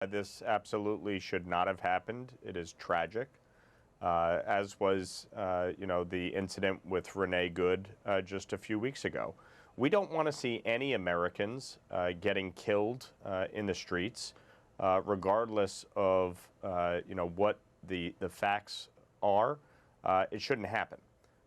This absolutely should not have happened. It is tragic, as was, the incident with Renee Good just a few weeks ago. We don't want to see any Americans getting killed in the streets, regardless of, what the facts are. It shouldn't happen.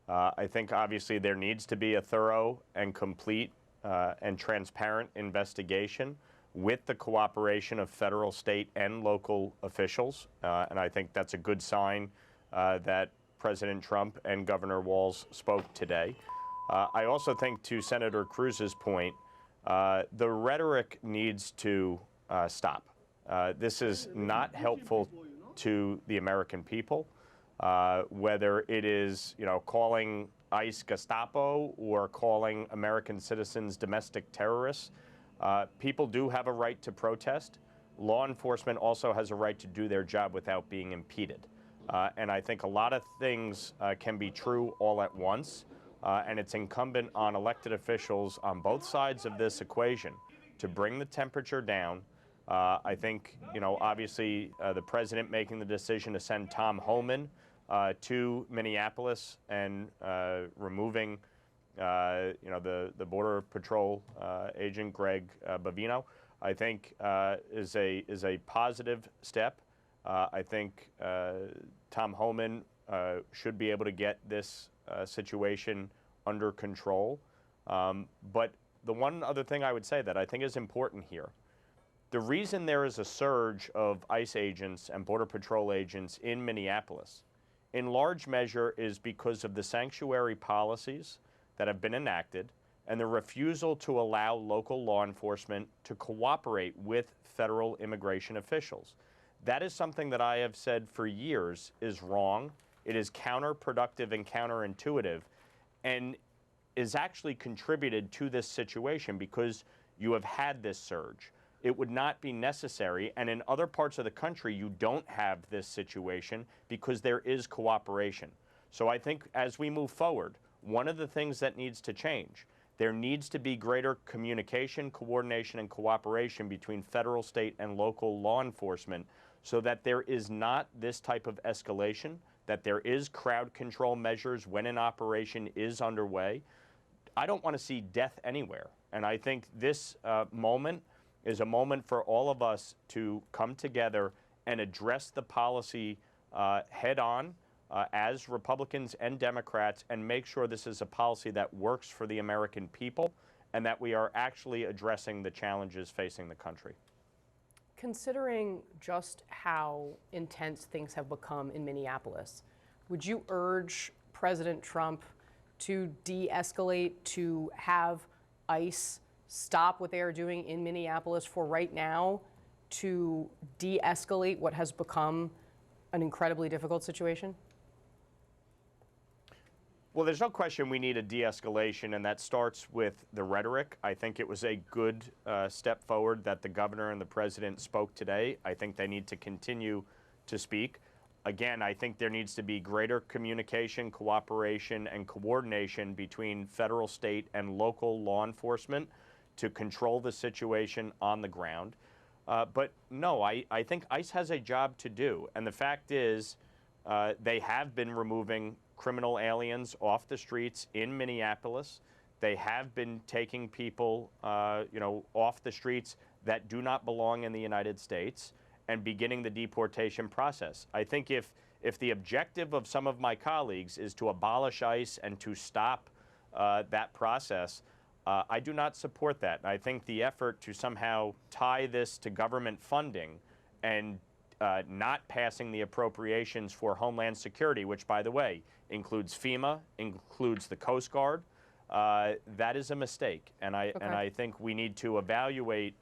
I think obviously there needs to be a thorough and complete and transparent investigation with the cooperation of federal, state, and local officials. And I think that's a good sign that President Trump and Governor Walz spoke today. I also think, to Senator Cruz's point, the rhetoric needs to stop. This is not helpful to the American people, whether it is, calling ICE Gestapo or calling American citizens domestic terrorists. People do have a right to protest. Law enforcement also has a right to do their job without being impeded. And I think a lot of things can be true all at once. And it's incumbent on elected officials on both sides of this equation to bring the temperature down. I think, obviously the president making the decision to send Tom Homan to Minneapolis and removing the Border Patrol agent Greg Bavino, I think is a positive step. I think Tom Homan should be able to get this situation under control. But the one other thing I would say that I think is important here, the reason there is a surge of ICE agents and Border Patrol agents in Minneapolis, in large measure, is because of the sanctuary policies that have been enacted and the refusal to allow local law enforcement to cooperate with federal immigration officials. That is something that I have said for years is wrong. It is counterproductive and counterintuitive, and is actually contributed to this situation because you have had this surge. It would not be necessary, and in other parts of the country, you don't have this situation because there is cooperation. So I think as we move forward, one of the things that needs to change, there needs to be greater communication, coordination, and cooperation between federal, state, and local law enforcement so that there is not this type of escalation, that there is crowd control measures when an operation is underway. I don't want to see death anywhere. And I think this moment is a moment for all of us to come together and address the policy head on as Republicans and Democrats, and make sure this is a policy that works for the American people and that we are actually addressing the challenges facing the country. Considering just how intense things have become in Minneapolis, would you urge President Trump to de-escalate, to have ICE stop what they are doing in Minneapolis for right now, to de-escalate what has become an incredibly difficult situation? Well, there's no question we need a de-escalation, and that starts with the rhetoric. I think it was a good step forward that the governor and the president spoke today. I think they need to continue to speak. Again, I think there needs to be greater communication, cooperation, and coordination between federal, state, and local law enforcement to control the situation on the ground. But no, I think ICE has a job to do. And the fact is, they have been removing criminal aliens off the streets in Minneapolis. They have been taking people, off the streets that do not belong in the United States and beginning the deportation process. I think if the objective of some of my colleagues is to abolish ICE and to stop that process, I do not support that. I think the effort to somehow tie this to government funding and not passing the appropriations for Homeland Security, which, by the way, includes FEMA, includes the Coast Guard, that is a mistake. And I think we need to evaluate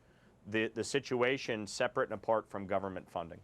the situation separate and apart from government funding.